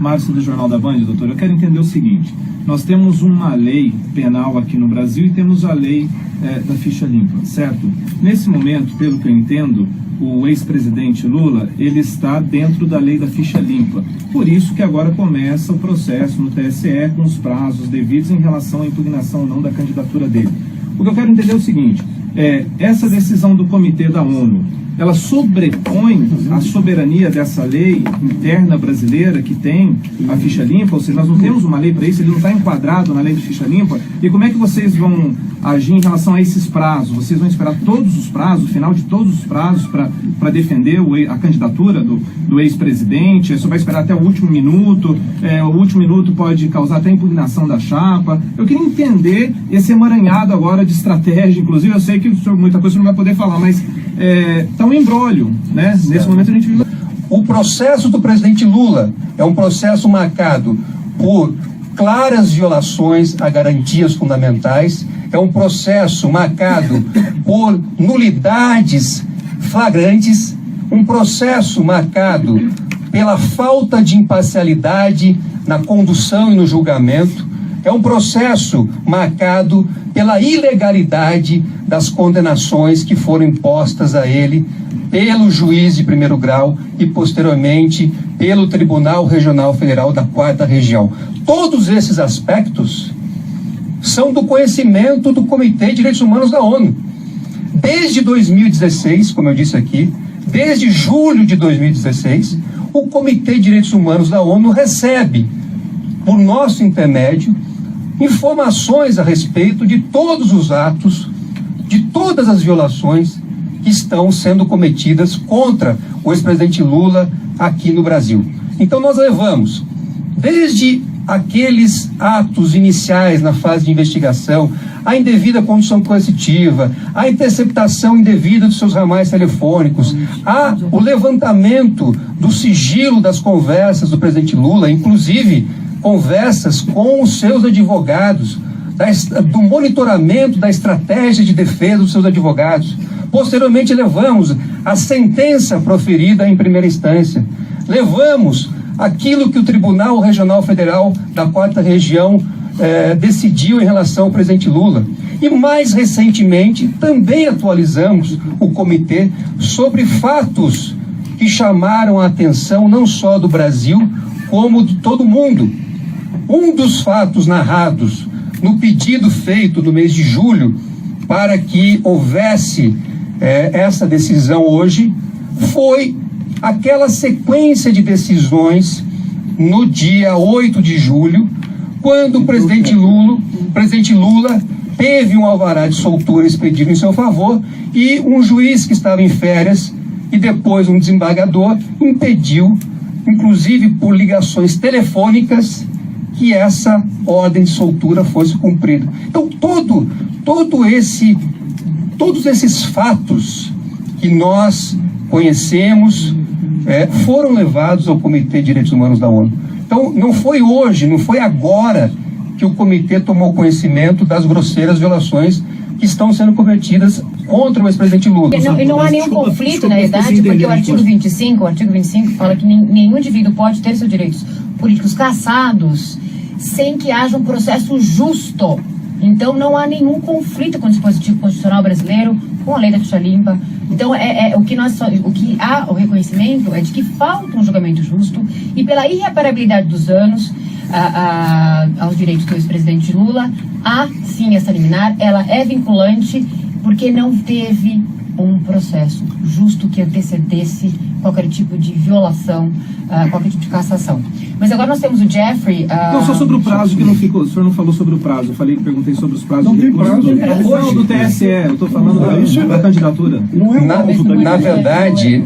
Márcio, do Jornal da Band, doutor, eu quero entender o seguinte: nós temos uma lei penal aqui no Brasil e temos a lei da ficha limpa, certo? Nesse momento, pelo que eu entendo, o ex-presidente Lula, ele está dentro da lei da ficha limpa. Por isso que agora começa o processo no TSE com os prazos devidos em relação à impugnação ou não da candidatura dele. O que eu quero entender é o seguinte: essa decisão do Comitê da ONU, ela sobrepõe a soberania dessa lei interna brasileira que tem a ficha limpa? Ou seja, nós não temos uma lei para isso, ele não está enquadrado na lei de ficha limpa. E como é que vocês vão agir em relação a esses prazos? Vocês vão esperar todos os prazos, o final de todos os prazos para defender a candidatura do ex-presidente? Você vai esperar até o último minuto? O último minuto pode causar até impugnação da chapa. Eu queria entender esse emaranhado agora de estratégia. Inclusive, eu sei que muita coisa você não vai poder falar, mas está um embrólio, né? Nesse momento a gente vive... O processo do presidente Lula é um processo marcado por claras violações a garantias fundamentais, é um processo marcado por nulidades flagrantes, um processo marcado pela falta de imparcialidade na condução e no julgamento, é um processo marcado pela ilegalidade das condenações que foram impostas a ele pelo juiz de primeiro grau e, posteriormente, pelo Tribunal Regional Federal da 4ª Região. Todos esses aspectos são do conhecimento do Comitê de Direitos Humanos da ONU. Desde 2016, como eu disse aqui, desde julho de 2016, o Comitê de Direitos Humanos da ONU recebe, por nosso intermédio, informações a respeito de todos os atos, de todas as violações que estão sendo cometidas contra o ex-presidente Lula aqui no Brasil. Então nós levamos, desde aqueles atos iniciais na fase de investigação, a indevida condução coercitiva, a interceptação indevida dos seus ramais telefônicos, o levantamento do sigilo das conversas do presidente Lula, inclusive conversas com os seus advogados, do monitoramento da estratégia de defesa dos seus advogados. Posteriormente levamos a sentença proferida em primeira instância. Levamos aquilo que o Tribunal Regional Federal da 4ª Região decidiu em relação ao presidente Lula. E mais recentemente também atualizamos o comitê sobre fatos que chamaram a atenção não só do Brasil, como de todo o mundo. Um dos fatos narrados no pedido feito no mês de julho para que houvesse essa decisão hoje foi aquela sequência de decisões no dia 8 de julho, quando o presidente Lula teve um alvará de soltura expedido em seu favor e um juiz que estava em férias e depois um desembargador impediu, inclusive por ligações telefônicas, que essa ordem de soltura fosse cumprida. Então todos esses fatos que nós conhecemos foram levados ao Comitê de Direitos Humanos da ONU. Então não foi hoje, não foi agora que o comitê tomou conhecimento das grosseiras violações que estão sendo cometidas contra o ex-presidente Lula. E não há nenhum conflito, na verdade, porque o artigo 25 fala que nenhum indivíduo pode ter seus direitos políticos cassados sem que haja um processo justo. Então não há nenhum conflito com o dispositivo constitucional brasileiro, com a lei da ficha limpa. Então o que há o reconhecimento é de que falta um julgamento justo e pela irreparabilidade dos danos aos direitos do ex-presidente Lula, há sim essa liminar, ela é vinculante porque não teve um processo justo que antecedesse qualquer tipo de violação, qualquer tipo de cassação. Mas agora nós temos o Jeffrey... Não, só sobre o prazo, que não ficou, o senhor não falou sobre o prazo. Eu perguntei sobre os prazos. Não tem prazo. Hoje do TSE, eu estou falando da candidatura. Na verdade,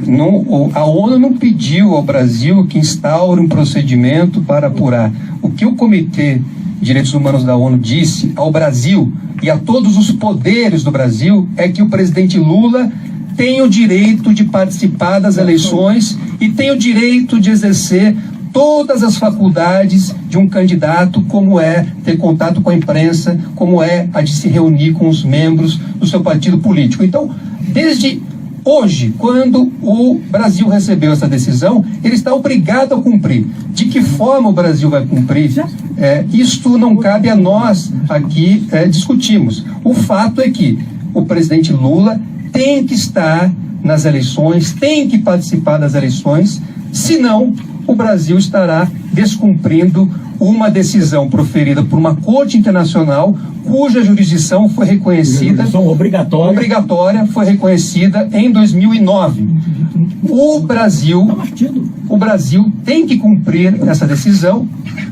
a ONU não pediu ao Brasil que instaure um procedimento para apurar. O que o Comitê de Direitos Humanos da ONU disse ao Brasil e a todos os poderes do Brasil é que o presidente Lula tem o direito de participar das eleições e tem o direito de exercer todas as faculdades de um candidato, como é ter contato com a imprensa, como é a de se reunir com os membros do seu partido político. Então, desde Hoje, quando o Brasil recebeu essa decisão, ele está obrigado a cumprir. De que forma o Brasil vai cumprir? Isto não cabe a nós aqui discutirmos. O fato é que o presidente Lula tem que estar nas eleições, tem que participar das eleições, senão o Brasil estará descumprindo uma decisão proferida por uma corte internacional cuja jurisdição foi reconhecida, obrigatória, foi reconhecida em 2009. O Brasil tem que cumprir essa decisão,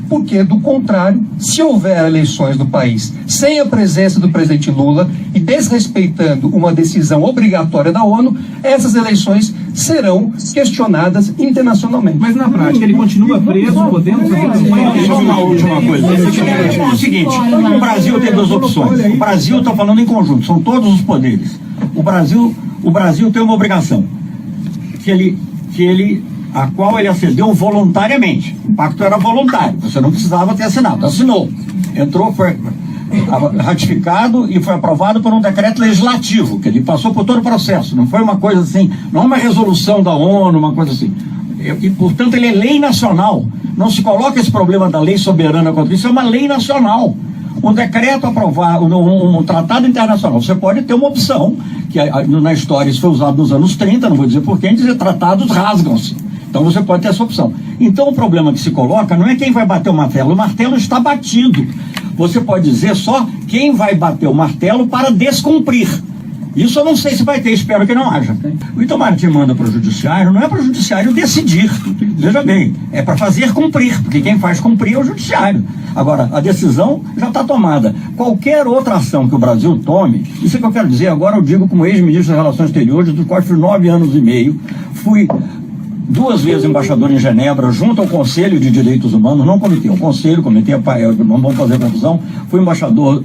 porque, do contrário, se houver eleições no país sem a presença do presidente Lula e desrespeitando uma decisão obrigatória da ONU, essas eleições serão questionadas internacionalmente. Mas na prática ele continua preso, podendo fazer campanha? Só uma última coisa. É o seguinte, o Brasil tem duas opções. O Brasil está falando em conjunto, são todos os poderes. O Brasil tem uma obrigação, a qual ele acedeu voluntariamente. O pacto era voluntário, você não precisava ter assinado. Assinou, entrou, foi ratificado e foi aprovado por um decreto legislativo, que ele passou por todo o processo, não foi uma coisa assim, não é uma resolução da ONU, uma coisa assim. E, portanto, ele é lei nacional. Não se coloca esse problema da lei soberana contra isso, é uma lei nacional. Um decreto aprovado, um tratado internacional, você pode ter uma opção, que na história isso foi usado nos anos 30, não vou dizer por quem, dizer tratados rasgam-se. Então você pode ter essa opção. Então o problema que se coloca não é quem vai bater o martelo está batido. Você pode dizer só quem vai bater o martelo para descumprir. Isso eu não sei se vai ter, espero que não haja. O Itamaraty manda para o judiciário, não é para o judiciário decidir, veja bem, é para fazer cumprir, porque quem faz cumprir é o judiciário. Agora, a decisão já está tomada. Qualquer outra ação que o Brasil tome, isso é que eu quero dizer, agora eu digo como ex-ministro das Relações Exteriores, dos quais fui 9 anos e meio, fui 2 vezes embaixador em Genebra, junto ao Conselho de Direitos Humanos, não comitê, o Conselho, não vamos fazer confusão, fui embaixador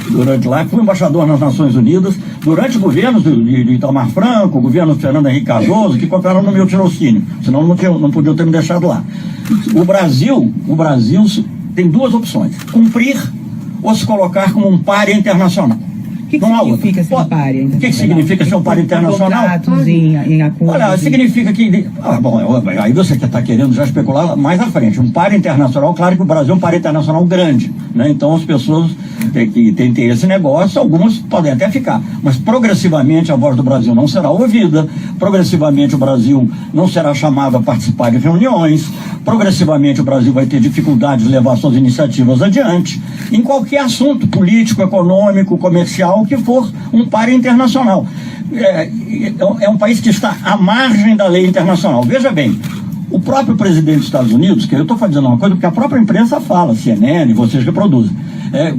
durante lá, fui embaixador nas Nações Unidas, durante governos de Itamar Franco, o governo de Fernando Henrique Cardoso, que cooperaram no meu tirocínio, senão não podiam ter me deixado lá. O Brasil tem 2 opções, cumprir ou se colocar como um pária internacional. O que significa ser um pária internacional? O que significa ser um pária internacional? Em acordos. Olha, significa que... aí você está querendo já especular mais à frente. Um pária internacional, claro que o Brasil é um pária internacional grande, né? Então as pessoas que têm esse negócio, algumas podem até ficar. Mas progressivamente a voz do Brasil não será ouvida, progressivamente o Brasil não será chamado a participar de reuniões, progressivamente o Brasil vai ter dificuldade de levar suas iniciativas adiante, em qualquer assunto político, econômico, comercial, que for um pária internacional. É um país que está à margem da lei internacional. Veja bem, o próprio presidente dos Estados Unidos, que eu estou fazendo uma coisa porque a própria imprensa fala, CNN, vocês reproduzem.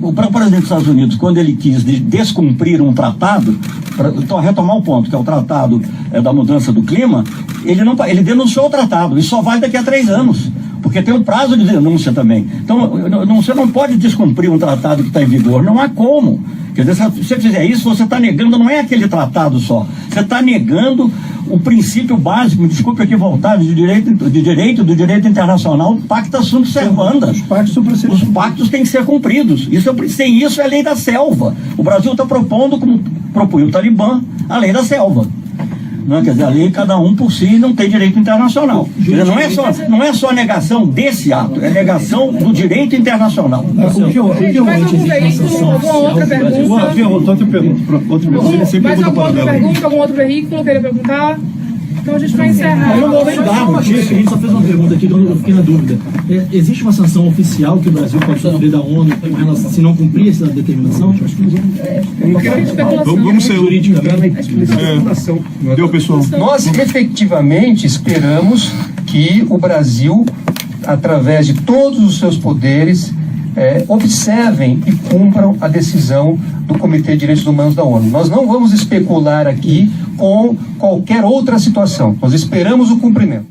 O presidente dos Estados Unidos, quando ele quis descumprir um tratado, para retomar o ponto, que é o tratado da mudança do clima, ele denunciou o tratado, e só vale daqui a 3 anos. Porque tem um prazo de denúncia também. Então, você não pode descumprir um tratado que está em vigor. Não há como. Quer dizer, se você fizer isso, você está negando, não é aquele tratado só. Você está negando o princípio básico, me desculpe aqui voltar, do direito internacional, pacta sunt servanda. Os pactos têm que ser cumpridos. Sem isso é a lei da selva. O Brasil está propondo, como propunha o Talibã, a lei da selva. Não, quer dizer, a lei, cada um por si, não tem direito internacional. Dizer, não é só a negação desse ato, é a negação do direito internacional. Mais algum veículo, alguma outra pergunta? Algum outro veículo queria perguntar? Então a gente vai encerrar. Eu não vou dar notícia, a gente só fez uma pergunta aqui que eu fiquei na dúvida. Existe uma sanção oficial que o Brasil pode sofrer da ONU com relação, se não cumprir essa determinação? Vamos ser juridicamente. Deu, pessoal. Nós efetivamente esperamos que o Brasil, através de todos os seus poderes, observem e cumpram a decisão do Comitê de Direitos Humanos da ONU. Nós não vamos especular aqui com qualquer outra situação. Nós esperamos o cumprimento.